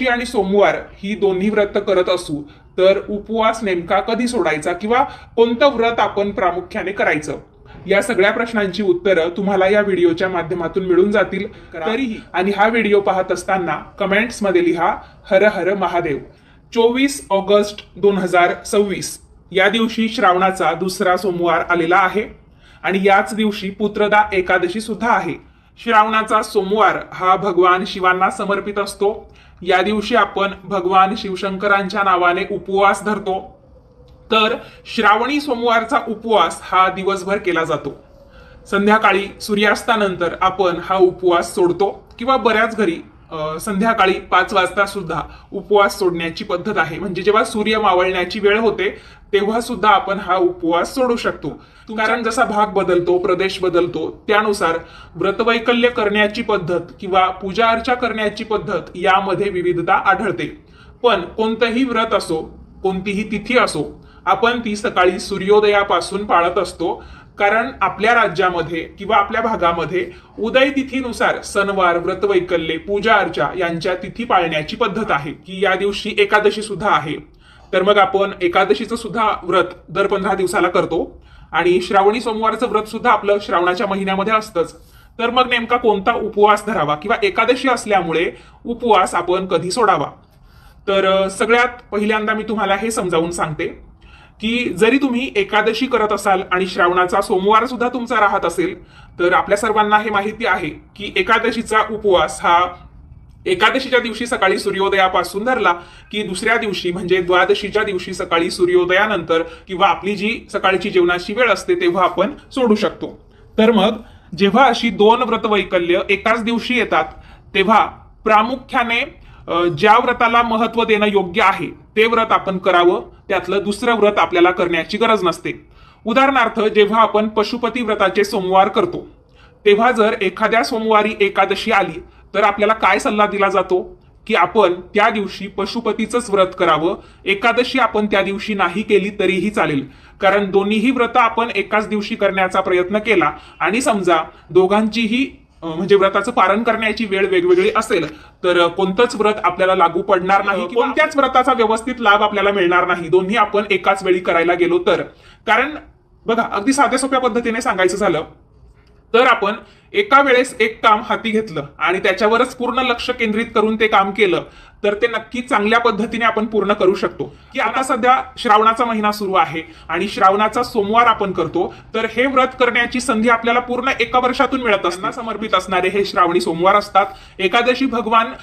आणि सोमवार ही दोन्ही व्रत करत असू तर उपवास नेमका कधी सोडायचा किंवा कोणतं व्रत आपण प्रामुख्याने करायचं, या सगळ्या प्रश्नांची उत्तरं तुम्हाला या व्हिडिओच्या माध्यमातून मिळून जातील. तरीही आणि हा व्हिडिओ पाहत असताना कमेंट्स मध्ये लिहा हर हर महादेव. 24 ऑगस्ट 2026 या दिवशी श्रावणाचा दुसरा सोमवार आलेला आहे आणि याच दिवशी पुत्रदा एकादशी सुद्धा आहे. श्रावणाचा सोमवार हा भगवान शिवांना समर्पित असतो. या दिवशी आपण भगवान शिवशंकरांच्या नावाने उपवास धरतो. तर श्रावणी सोमवारचा उपवास हा दिवसभर केला जातो. संध्याकाळी सूर्यास्तानंतर आपण हा उपवास सोडतो किंवा बऱ्याच घरी संध्याकाळी 5 वाजता सुद्धा उपवास सोडण्याची पद्धत आहे. म्हणजे जेव्हा सूर्य मावळण्याची वेळ होते तेव्हा सुद्धा आपण हा उपवास सोडू शकतो. कारण जसा भाग बदलतो, प्रदेश बदलतो, त्यानुसार व्रतवैकल्य करण्याची पद्धत किंवा पूजा अर्चा करण्याची पद्धत यामध्ये विविधता आढळते. पण कोणतंही व्रत असो, कोणतीही तिथी असो, आपण ती सकाळी सूर्योदयापासून पाळत असतो. कारण आपल्या राज्यामध्ये किंवा आपल्या भागामध्ये उदय तिथीनुसार सणवार, व्रतवैकल्ये, पूजा अर्चा यांच्या तिथी पाळण्याची पद्धत आहे की या दिवशी एकादशी सुद्धा आहे. तर मग आपण एकादशीचं सुद्धा व्रत दर 15 दिवसाला करतो आणि श्रावणी सोमवारचं व्रत सुद्धा आपलं श्रावणाच्या महिन्यामध्ये असतंच. तर मग नेमका कोणता उपवास धरावा किंवा एकादशी असल्यामुळे उपवास आपण कधी सोडावा, तर सगळ्यात पहिल्यांदा मी तुम्हाला हे समजावून सांगते की जरी तुम्ही एकादशी करत असाल आणि श्रावणाचा सोमवार सुद्धा तुमचा राहत असेल तर आपल्या सर्वांना हे माहिती आहे की एकादशीचा उपवास हा एकादशीच्या दिवशी सकाळी सूर्योदयापासून धरला की दुसऱ्या दिवशी म्हणजे द्वादशीच्या दिवशी सकाळी सूर्योदयानंतर किंवा आपली जी सकाळची जेवणाची वेळ असते तेव्हा आपण सोडू शकतो. तर मग जेव्हा अशी 2 व्रतवैकल्य एकाच दिवशी येतात तेव्हा प्रामुख्याने ज्या व्रताला महत्व देणं योग्य आहे ते व्रत आपण करावं. त्यातलं दुसरं व्रत आपल्याला करण्याची गरज नसते. उदाहरणार्थ जेव्हा आपण पशुपती व्रताचे सोमवार करतो तेव्हा जर एखाद्या सोमवारी एकादशी आली तर आपल्याला काय सल्ला दिला जातो की आपण त्या दिवशी पशुपतीचंच व्रत करावं. एकादशी आपण त्या दिवशी नाही केली तरीही चालेल. कारण दोन्हीही व्रत आपण एकाच दिवशी करण्याचा प्रयत्न केला आणि समजा दोघांचीही म्हणजे व्रताचं पारण करण्याची वेळ वेगवेगळी असेल तर कोणतंच व्रत आपल्याला लागू पडणार नाही, कोणत्याच व्रताचा व्यवस्थित लाभ आपल्याला मिळणार नाही दोन्ही आपण एकाच वेळी करायला गेलो तर. कारण बघा, अगदी साध्या सोप्या पद्धतीने सांगायचं झालं तर आपण एका वेळेस एक काम हाती घेतलं आणि त्याच्यावरच पूर्ण लक्ष केंद्रित करून ते काम केलं तर ते नक्की चांगल्या पद्धतीने आपण पूर्ण करू शकतो. की आता सध्या श्रावणाचा महिना सुरू आहे आणि श्रावणाचा सोमवार आपण करतो तर हे व्रत करण्याची संधी आपल्याला पूर्ण एका वर्षातून मिळत असणार. समर्पित असणारे हे श्रावणी सोमवार असतात. एकादशी भगवान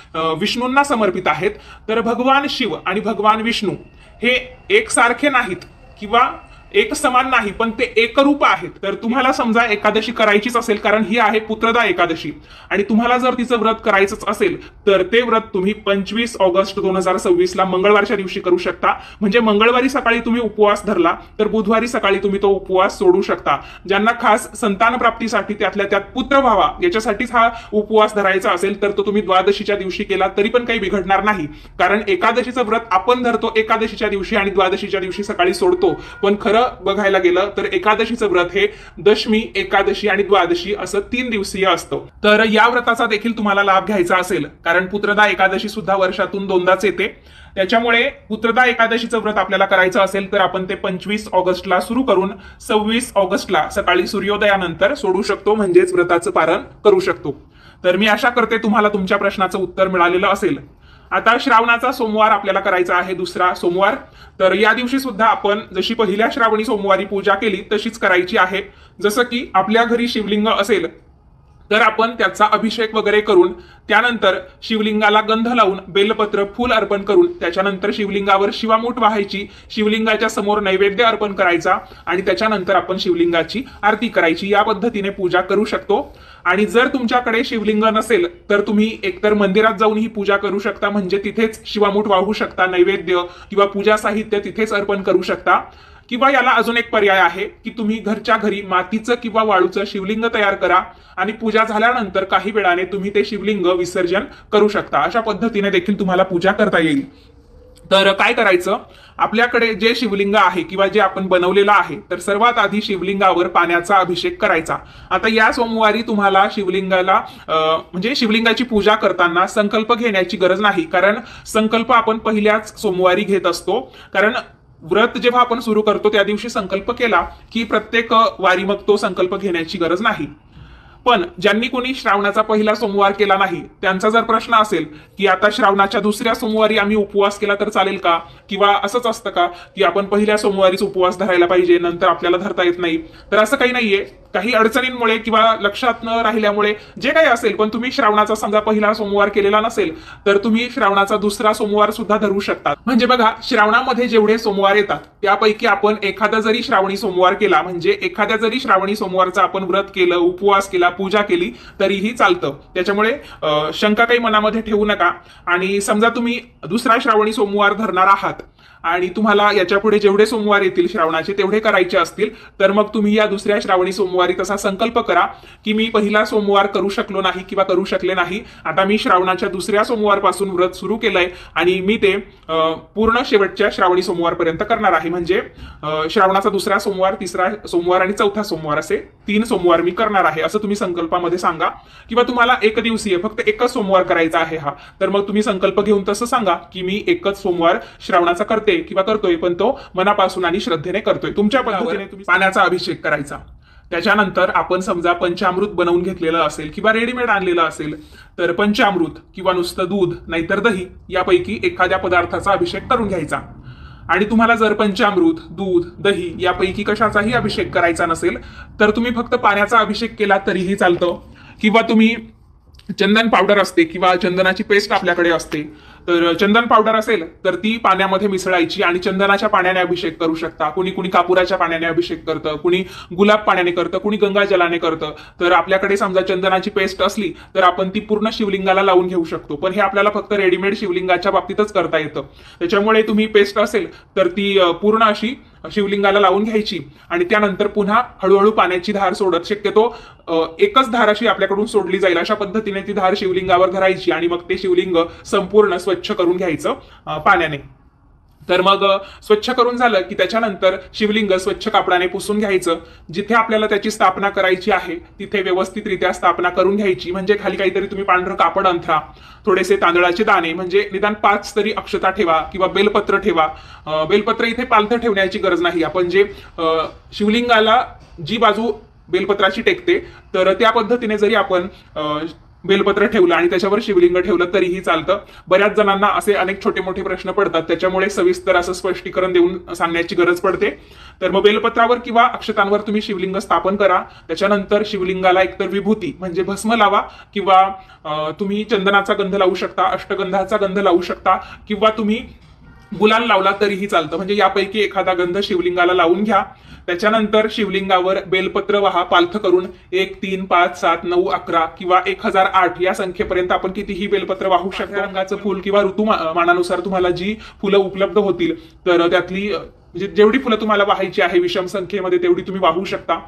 विष्णूंना समर्पित आहेत. तर भगवान शिव आणि भगवान विष्णू हे एकसारखे नाहीत किंवा एक समान नाही, पण ते एकरूप आहेत. तर तुम्हाला समजा एकादशी करायचीच असेल कारण ही आहे पुत्रदा एकादशी आणि तुम्हाला जर तिचं व्रत करायचंच असेल तर ते व्रत तुम्ही 25 ऑगस्ट 2026 ला मंगळवारच्या दिवशी करू शकता. म्हणजे मंगळवारी सकाळी तुम्ही उपवास धरला तर बुधवारी सकाळी तुम्ही तो उपवास सोडू शकता. ज्यांना खास संतान प्राप्तीसाठी त्यातल्या त्यात पुत्र व्हावा याच्यासाठीच हा उपवास धरायचा असेल तर तो तुम्ही द्वादशीच्या दिवशी केला तरी पण काही बिघडणार नाही. कारण एकादशीचं व्रत आपण धरतो एकादशीच्या दिवशी आणि द्वादशीच्या दिवशी सकाळी सोडतो. पण खरं बघायला गेलं तर एकादशीचं व्रत हे दशमी, एकादशी आणि द्वादशी असं 3 दिवसीय असतं. तर या व्रताचा देखील तुम्हाला लाभ घ्यायचा असेल कारण पुत्रदा एकादशी सुद्धा वर्षातून 2दाच येते. त्याच्यामुळे पुत्रदा एकादशीचं व्रत आपल्याला करायचं असेल तर आपण ते 25 ऑगस्टला सुरू करून 26 ऑगस्टला सकाळी सूर्योदयानंतर सोडू शकतो. म्हणजेच व्रताचं पारण करू शकतो. तर मी आशा करते तुम्हाला तुमच्या प्रश्नाचं उत्तर मिळालेलं असेल. आता श्रावणाचा सोमवार आपल्याला करायचा आहे, दुसरा सोमवार. तर या दिवशी सुद्धा आपण जशी पहिल्या श्रावणी सोमवारी पूजा केली तशीच करायची आहे. जसं की आपल्या घरी शिवलिंग असेल तर आपण त्याचा अभिषेक वगैरे करून त्यानंतर शिवलिंगाला गंध लावून बेलपत्र, फूल अर्पण करून त्याच्यानंतर शिवलिंगावर शिवामूठ वाहायची, शिवलिंगाच्या समोर नैवेद्य अर्पण करायचा आणि त्याच्यानंतर आपण शिवलिंगाची आरती करायची. या पद्धतीने पूजा करू शकतो. आणि जर तुमच्याकडे शिवलिंग नसेल तर तुम्ही एकतर मंदिरात जाऊन ही पूजा करू शकता. म्हणजे तिथेच शिवामूठ वाहू शकता, नैवेद्य किंवा पूजा साहित्य तिथेच अर्पण करू शकता. किंवा याला अजून एक पर्याय आहे की तुम्ही घरच्या घरी मातीचं किंवा वाळूचं शिवलिंग तयार करा आणि पूजा झाल्यानंतर काही वेळाने तुम्ही ते शिवलिंग विसर्जन करू शकता. अशा पद्धतीने देखील तुम्हाला पूजा करता येईल. तर काय करायचं, आपल्याकडे जे शिवलिंग आहे किंवा जे आपण बनवलेलं आहे, तर सर्वात आधी शिवलिंगावर पाण्याचा अभिषेक करायचा. आता या सोमवारी तुम्हाला शिवलिंगाला म्हणजे शिवलिंगाची पूजा करताना संकल्प घेण्याची गरज नाही, कारण संकल्प आपण पहिल्याच सोमवारी घेत असतो. कारण व्रत जेव्हा आपण सुरू करतो त्या दिवशी संकल्प केला की प्रत्येक वारी मग तो संकल्प घेण्याची गरज नाही. पण ज्यांनी कोणी श्रावणाचा पहिला सोमवार केला नाही त्यांचा जर प्रश्न असेल की आता श्रावणाच्या दुसऱ्या सोमवारी आम्ही उपवास केला तर चालेल का, किंवा असंच असतं का की आपण पहिल्या सोमवारीच उपवास धरायला पाहिजे नंतर आपल्याला धरता येत नाही, तर असं काही नाहीये. काही अडचणींमुळे किंवा लक्षात न राहिल्यामुळे जे काही असेल, पण तुम्ही श्रावणाचा समजा पहिला सोमवार केलेला नसेल तर तुम्ही श्रावणाचा दुसरा सोमवार सुद्धा धरू शकता. म्हणजे बघा, श्रावणामध्ये जेवढे सोमवार येतात त्यापैकी आपण एखादा जरी श्रावणी सोमवार केला, म्हणजे एखाद्या जरी श्रावणी सोमवारचा आपण व्रत केलं, उपवास केला, पूजा केली तरीही चालतं. त्याच्यामुळे शंका काही मनामध्ये ठेवू नका. आणि समजा तुम्ही दुसरा श्रावणी सोमवार धरणार आहात आणि तुम्हाला याच्या पुढे जेवढे सोमवार येतील श्रावणाचे तेवढे करायचे असतील, तर मग तुम्ही या दुसऱ्या श्रावणी सोमवारी तसा संकल्प करा की मी पहिला सोमवार करू शकलो नाही किंवा करू शकले नाही, आता मी श्रावणाच्या दुसऱ्या सोमवारपासून व्रत सुरू केलंय आणि मी ते पूर्ण शेवटच्या श्रावणी सोमवारपर्यंत करणार आहे. म्हणजे श्रावणाचा दुसरा सोमवार, तिसरा सोमवार आणि चौथा सोमवार असे 3 सोमवार मी करणार आहे असं तुम्ही संकल्पामध्ये सांगा. किंवा तुम्हाला एक दिवसीय फक्त एकच सोमवार करायचा आहे हा, तर मग तुम्ही संकल्प घेऊन तसं सांगा की मी एकच सोमवार श्रावणाचा करते किंवा करतोय, पण तो मनापासून आणि श्रद्धेने करतोय. तुमच्या पद्धतीने तुम्ही पाण्याचा अभिषेक करायचा. त्याच्यानंतर आपण समजा पंचामृत बनवून घेतलेलं असेल किंवा रेडीमेड आणलेलं असेल तर पंचामृत किंवा नुसतं दूध नाहीतर दही यापैकी एखाद्या पदार्थाचा अभिषेक करून घ्यायचा. आणि तुम्हाला जर पंचामृत, दूध, दही यापैकी कशाचाही अभिषेक करायचा नसेल तर तुम्ही फक्त पाण्याचा अभिषेक केला तरीही चालतं. किंवा तुम्ही चंदन पावडर असते किंवा चंदनाची पेस्ट आपल्याकडे असते, तर चंदन पावडर असेल तर ती पाण्यामध्ये मिसळायची आणि चंदनाच्या पाण्याने अभिषेक करू शकता. कुणी कुणी कापुराच्या पाण्याने अभिषेक करतं, कुणी गुलाब पाण्याने करतं, कुणी गंगाजलाने करतं. तर आपल्याकडे समजा चंदनाची पेस्ट असली तर आपण ती पूर्ण शिवलिंगाला लावून घेऊ शकतो, पण हे आपल्याला फक्त रेडीमेड शिवलिंगाच्या बाबतीतच करता येतं. त्याच्यामुळे तुम्ही पेस्ट असेल तर ती पूर्ण अशी शिवलिंगाला लावून घ्यायची आणि त्यानंतर पुन्हा हळूहळू पाण्याची धार सोडत, शक्यतो एकच धार अशी आपल्याकडून सोडली जाईल अशा पद्धतीने ती धार शिवलिंगावर धरायची आणि मग ते शिवलिंग संपूर्ण स्वच्छ करून घ्यायचं पाण्याने. तर मग स्वच्छ करून झालं की त्याच्यानंतर शिवलिंग स्वच्छ कापडाने पुसून घ्यायचं. जिथे आपल्याला त्याची स्थापना करायची आहे तिथे व्यवस्थितरित्या स्थापना करून घ्यायची. म्हणजे खाली काहीतरी तुम्ही पांढरं कापड अंथरा, थोडेसे तांदळाचे दाणे, म्हणजे निदान 5 तरी अक्षता ठेवा किंवा बेलपत्र ठेवा. बेलपत्र इथे पालथं ठेवण्याची गरज नाही. आपण जे शिवलिंगाला जी बाजू बेलपत्राची टेकते तर त्या पद्धतीने जरी आपण बेलपत्र ठेवलं आणि त्याच्यावर शिवलिंग ठेवलं तरीही चालतं. बऱ्याच जणांना असे अनेक छोटे मोठे प्रश्न पडतात, त्याच्यामुळे सविस्तर असं स्पष्टीकरण देऊन सांगण्याची गरज पडते. तर मग बेलपत्रावर किंवा अक्षतांवर तुम्ही शिवलिंग स्थापन करा. त्याच्यानंतर शिवलिंगाला एकतर विभूती म्हणजे भस्म लावा किंवा तुम्ही चंदनाचा गंध लावू शकता, अष्टगंधाचा गंध लावू शकता किंवा तुम्ही गुलाल लावला तरीही चालतं. म्हणजे यापैकी एखादा गंध शिवलिंगाला लावून घ्या. त्याच्यानंतर शिवलिंगावर बेलपत्र वाहा पालथ करून 1, 3, 5, 7, 9, 11 किंवा 1008 या संख्येपर्यंत आपण कितीही बेलपत्र वाहू शकतो. रंगाचं फुल किंवा ऋतुमानानुसार तुम्हाला जी फुलं उपलब्ध होतील तर त्यातली जेवढी फुलं तुम्हाला वाहायची आहे विषम संख्येमध्ये तेवढी तुम्ही वाहू शकता.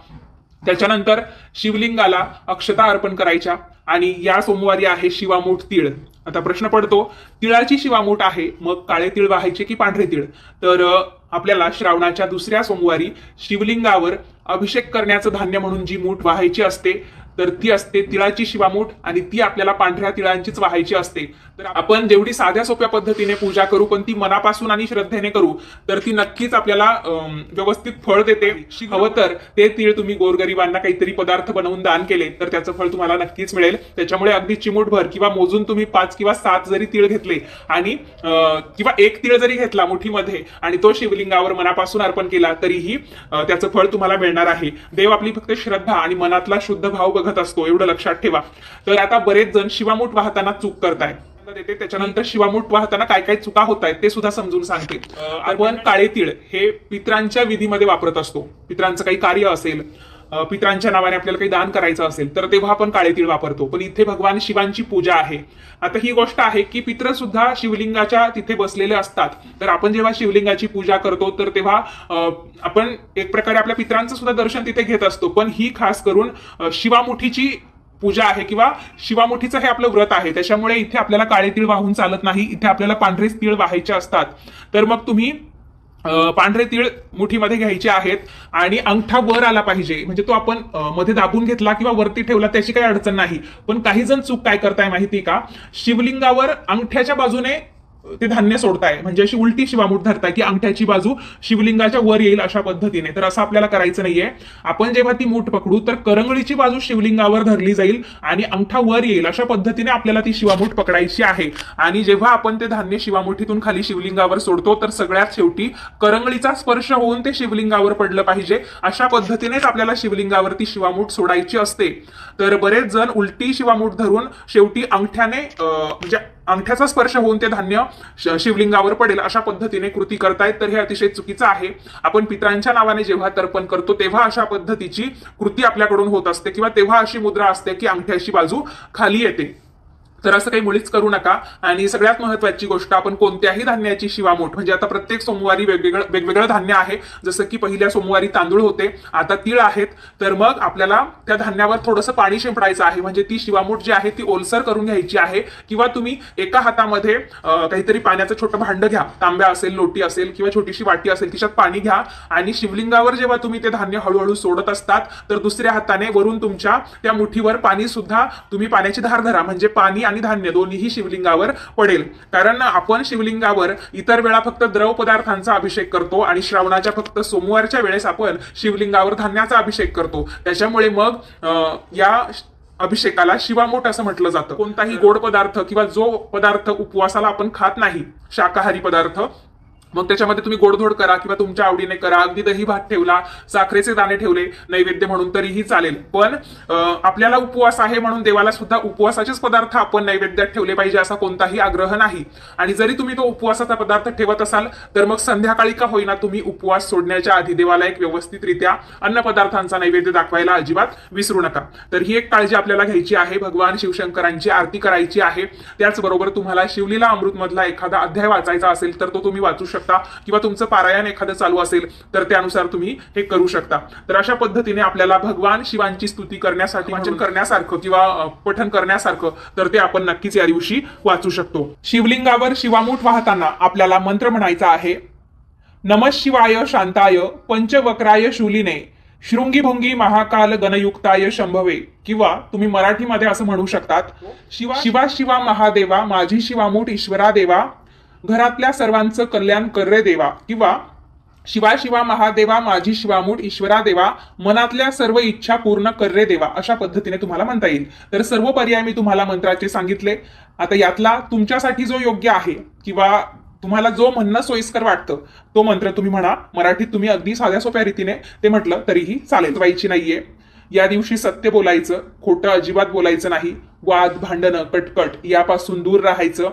त्याच्यानंतर शिवलिंगाला अक्षता अर्पण करायच्या. आणि या सोमवारी आहे शिवामूठ तीळ. आता प्रश्न पडतो, तिळाची शिवामूठ आहे मग काळे तीळ वाहायचे की पांढरे तीळ? तर आपल्याला श्रावणाच्या दुसऱ्या सोमवारी शिवलिंगावर अभिषेक करण्याचं धान्य म्हणून जी मूठ वाहायची असते तर ती असते तिळाची शिवामूठ आणि ती आपल्याला पांढऱ्या तिळांचीच वाहायची असते. तर आपण जेवढी साध्या सोप्या पद्धतीने पूजा करू पण ती मनापासून आणि श्रद्धेने करू तर ती नक्कीच आपल्याला व्यवस्थित फळ देते. हवं तर ते तीळ तुम्ही गोरगरिबांना काहीतरी पदार्थ बनवून दान केले तर त्याचं फळ तुम्हाला नक्कीच मिळेल. त्याच्यामुळे अगदी चिमूटभर किंवा मोजून तुम्ही 5 किंवा 7 जरी तीळ घेतले आणि किंवा 1 तीळ जरी घेतला मुठीमध्ये आणि तो शिवलिंगावर मनापासून अर्पण केला तरीही त्याचं फळ तुम्हाला मिळणार आहे. देव आपली फक्त श्रद्धा आणि मनातला शुद्ध भाव बघत असतो, एवढं लक्षात ठेवा. तर आता बरेच जण शिवामूठ वाहताना चूक करताय. त्याच्यानंतर शिवामूठ वाहताना काय काय चुका होत आहेत ते सुद्धा समजून सांगते. आपण काळे तीळ हे पित्रांच्या विधीमध्ये वापरत असतो. पित्रांचं काही कार्य असेल, पित्रांच्या नावाने आपल्याला काही दान करायचं असेल तर तेव्हा आपण काळे तीळ वापरतो. पण इथे भगवान शिवांची पूजा आहे. आता ही गोष्ट आहे की पित्र सुद्धा शिवलिंगाच्या तिथे बसलेले असतात. तर आपण जेव्हा शिवलिंगाची पूजा करतो तर तेव्हा आपण एक प्रकारे आपल्या पित्रांचं सुद्धा दर्शन तिथे घेत असतो. पण ही खास करून शिवामुठीची पूजा आहे किंवा शिवामुठीचं हे आपलं व्रत आहे, त्याच्यामुळे इथे आपल्याला काळे तीळ वाहून चालत नाही, इथे आपल्याला पांढरेच तीळ वाहायचे असतात. तर मग तुम्ही पांढरे तीळ मुठीमध्ये घ्यायचे आहेत आणि अंगठा वर आला पाहिजे, म्हणजे तो आपण मध्ये दाबून घेतला किंवा वरती ठेवला त्याची काही अडचण नाही. पण काही जण चूक काय करताय माहिती का, शिवलिंगावर अंगठ्याच्या बाजूने ते धान्य सोडताय, म्हणजे अशी उलटी शिवामूठ धरताय की अंगठ्याची बाजू शिवलिंगाच्या वर येईल अशा पद्धतीने. तर असं आपल्याला करायचं नाहीये. आपण जेव्हा ती मूठ पकडू तर करंगळीची बाजू शिवलिंगावर धरली जाईल आणि अंगठा वर येईल अशा पद्धतीने आपल्याला ती शिवामूठ पकडायची आहे. आणि जेव्हा आपण ते धान्य शिवामुठीतून खाली शिवलिंगावर सोडतो तर सगळ्यात शेवटी करंगळीचा स्पर्श होऊन ते शिवलिंगावर पडलं पाहिजे, अशा पद्धतीनेच आपल्याला शिवलिंगावरती शिवामूठ सोडायची असते. तर बरेच जण उलटी शिवामूठ धरून शेवटी अंगठ्याने म्हणजे अंगठ्याचा स्पर्श होऊन ते धान्य शिवलिंगावर पडेल अशा पद्धतीने कृती करतायत. तर हे अतिशय चुकीचं आहे. आपण पितरांच्या नावाने जेव्हा तर्पण करतो तेव्हा अशा पद्धतीची कृती आपल्याकडून होत असते किंवा तेव्हा अशी मुद्रा असते की अंगठ्याची बाजू खाली येते. तर असं काही मुळीच करू नका. आणि सगळ्यात महत्त्वाची गोष्ट, आपण कोणत्याही धान्याची शिवामूठ, म्हणजे आता प्रत्येक सोमवारी वेगवेगळं धान्य आहे, जसं की पहिल्या सोमवारी तांदूळ होते, आता तीळ आहेत, तर मग आपल्याला त्या धान्यावर थोडंसं पाणी शिंपडायचं आहे, म्हणजे ती शिवामूठ जी आहे ती ओलसर करून घ्यायची आहे. किंवा तुम्ही एका हातामध्ये काहीतरी पाण्याचं छोटं भांड घ्या, तांब्या असेल, लोटी असेल किंवा छोटीशी वाटी असेल, तिच्यात पाणी घ्या आणि शिवलिंगावर जेव्हा तुम्ही ते धान्य हळूहळू सोडत असतात तर दुसऱ्या हाताने वरून तुमच्या त्या मुठीवर पाणी सुद्धा तुम्ही पाण्याची धार धरा, म्हणजे पाणी आणि धान्य दोन्हीही शिवलिंगावर पडेल. कारण आपण शिवलिंगावर इतर वेळा फक्त द्रव पदार्थांचा अभिषेक करतो आणि श्रावणाच्या फक्त सोमवारच्या वेळेस आपण शिवलिंगावर धान्याचा अभिषेक करतो. त्याच्यामुळे मग या अभिषेकाला शिवामूठ असं म्हटलं जातं. कोणताही गोड पदार्थ किंवा जो पदार्थ उपवासाला आपण खात नाही, शाकाहारी पदार्थ, मग त्याच्यामध्ये तुम्ही गोडधोड करा किंवा तुमच्या आवडीने करा, अगदी दही भात ठेवला, साखरेचे दाणे ठेवले नैवेद्य म्हणून तरीही चालेल. पण आपल्याला उपवास आहे म्हणून देवाला सुद्धा उपवासाचेच पदार्थ आपण नैवेद्यात ठेवले पाहिजे असा कोणताही आग्रह नाही. आणि जरी तुम्ही तो उपवासाचा पदार्थ ठेवत असाल तर मग संध्याकाळी का होईना तुम्ही उपवास सोडण्याच्या आधी देवाला एक व्यवस्थितरित्या अन्न पदार्थांचा नैवेद्य दाखवायला अजिबात विसरू नका. तर ही एक काळजी आपल्याला घ्यायची आहे. भगवान शिवशंकरांची आरती करायची आहे. त्याचबरोबर तुम्हाला शिवलीला अमृत मधला एखादा अध्याय वाचायचा असेल तर तो तुम्ही वाचू शकता, किंवा तुमचं पारायण एखादं चालू असेल तर त्यानुसार तुम्ही हे करू शकता. तर अशा पद्धतीने आपल्याला भगवान शिवांची स्तुती करण्यासाठी, वाचन करण्यासारखं किंवा पठण करण्यासारखं तर ते आपण नक्कीच या दिवशी वाचू शकतो. शिवलिंगावर शिवामूठ वाहताना आपल्याला मंत्र म्हणायचा आहे, नमः शिवाय शांताय पंचवक्राय शूलिने शृंगी भुंगी महाकाल गणयुक्ताय शंभवे, किंवा तुम्ही मराठीमध्ये असं म्हणू शकतात, शिवा शिवा महादेवा माझी शिवामूठ ईश्वरा देवा, घरातल्या सर्वांचं कल्याण कर रे देवा, किंवा शिवा शिवा महादेवा माझी शिवामूठ ईश्वरा देवा, मनातल्या सर्व इच्छा पूर्ण कर रे देवा, अशा पद्धतीने तुम्हाला म्हणता येईल. तर सर्व पर्याय मी तुम्हाला मंत्राचे सांगितले. आता यातला तुमच्यासाठी जो योग्य आहे किंवा तुम्हाला जो म्हणणं सोयीस्कर वाटतं तो मंत्र तुम्ही म्हणा. मराठीत तुम्ही अगदी साध्या सोप्या रीतीने ते म्हटलं तरीही चालेल. व्हायची नाहीये. या दिवशी सत्य बोलायचं, खोटं अजिबात बोलायचं नाही, वाद भांडणं कटकट यापासून दूर राहायचं.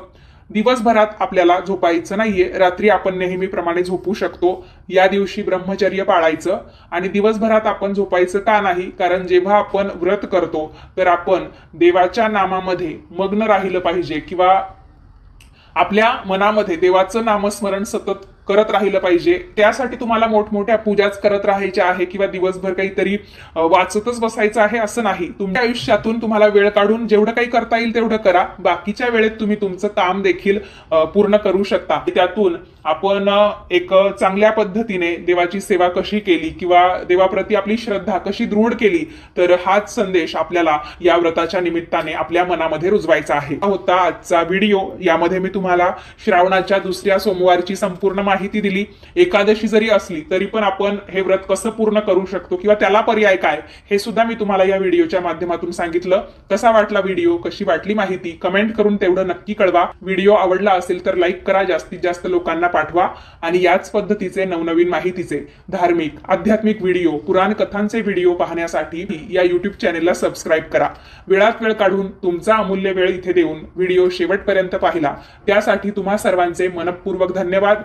दिवसभरात आपल्याला झोपायचं नाहीये, रात्री आपण नेहमीप्रमाणे झोपू शकतो. या दिवशी ब्रह्मचर्य पाळायचं. आणि दिवसभरात आपण झोपायचं का नाही, कारण जेव्हा आपण व्रत करतो तर आपण देवाच्या नामामध्ये मग्न राहिलं पाहिजे किंवा आपल्या मनामध्ये देवाचं नामस्मरण सतत करत राहिलं पाहिजे. त्यासाठी तुम्हाला मोठमोठ्या पूजाच करत राहायच्या आहे किंवा दिवसभर काहीतरी वाचतच बसायचं आहे असं नाही. तुमच्या आयुष्यातून तुम्हाला वेळ काढून जेवढं काही करता येईल तेवढं करा. बाकीच्या वेळेत तुम्ही तुमचं काम देखील पूर्ण करू शकता. त्यातून आपण एक चांगल्या पद्धतीने देवाची सेवा कशी केली किंवा देवाप्रती आपली श्रद्धा कशी दृढ केली, तर हाच संदेश आपल्याला या व्रताच्या निमित्ताने आपल्या मनामध्ये रुजवायचा आहे. हा होता आजचा व्हिडिओ. यामध्ये मी तुम्हाला श्रावणाच्या दुसऱ्या सोमवारची संपूर्ण माहिती दिली. एकादशी जरी असली तरी पण आपण हे व्रत कसं पूर्ण करू शकतो किंवा त्याला पर्याय काय हे सुद्धा मी तुम्हाला या व्हिडिओच्या माध्यमातून सांगितलं. कसा वाटला व्हिडिओ, कशी वाटली माहिती कमेंट करून तेवढं नक्की कळवा. व्हिडिओ आवडला असेल तर लाईक करा, जास्तीत जास्त लोकांना पाठवा. आणि याच पद्धतीचे नवनवीन माहितीचे धार्मिक आध्यात्मिक व्हिडिओ, पुराण कथांचे व्हिडिओ पाहण्यासाठी या युट्यूब चॅनेलला सबस्क्राईब करा. वेळात वेळ काढून तुमचा अमूल्य वेळ इथे देऊन व्हिडिओ शेवटपर्यंत पाहिला त्यासाठी तुम्हा सर्वांचे मनपूर्वक धन्यवाद.